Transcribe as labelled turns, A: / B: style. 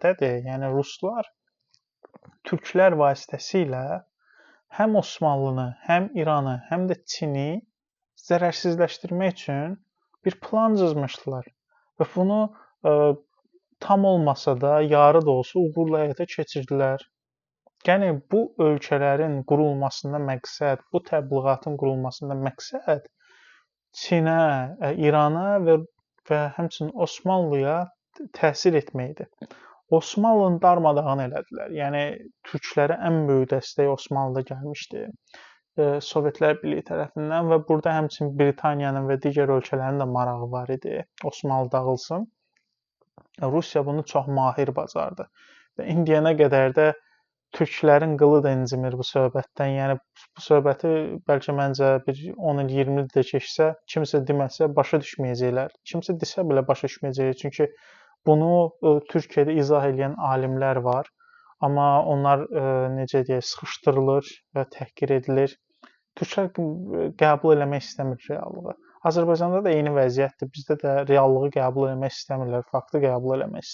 A: vəziyyətdədir. Yəni ruslar türklər vasitəsilə həm Osmanlını, həm İranı, həm də Çini zərərsizləşdirmək üçün bir plan cızmışdılar və bunu tam olmasa da, yarı da olsa uğurla həyata keçirdilər. Yəni bu ölkələrin qurulmasında məqsəd, bu təbliğatın qurulmasında məqsəd Çinə, İrana və həmçinin Osmanlıya təsir etməkdir. Osmanlını darmadağın elədilər. Yəni türklərə ən böyük dəstək Osmanlıda gəlmişdi. Sovetlər Birliyi tərəfindən və burada həmçinin Britaniyanın və digər ölkələrin də marağı var idi. Osmanlı dağılsın. Rusiya bunu çox mahir bacardı. Və indiyənə qədər də türklərin qılı da incimir bu söhbətdən. Yəni bu söhbəti bəlkə məncə bir 10 il, 20 il də keçsə, kimsə deməsə başa düşməyəcəklər. Kimsə desə belə başa düşməyəcək. Çünki bunu Türkiyədə izah edən alimlər var. Amma onlar necə deyək, sıxışdırılır və təhqir edilir. Türklər qəbul eləmək istəmir reallığı. Azərbaycanda da eyni vəziyyətdir. Bizdə də reallığı qəbul eləmək istəmirlər, faktı qəbul eləmək istəmirlər.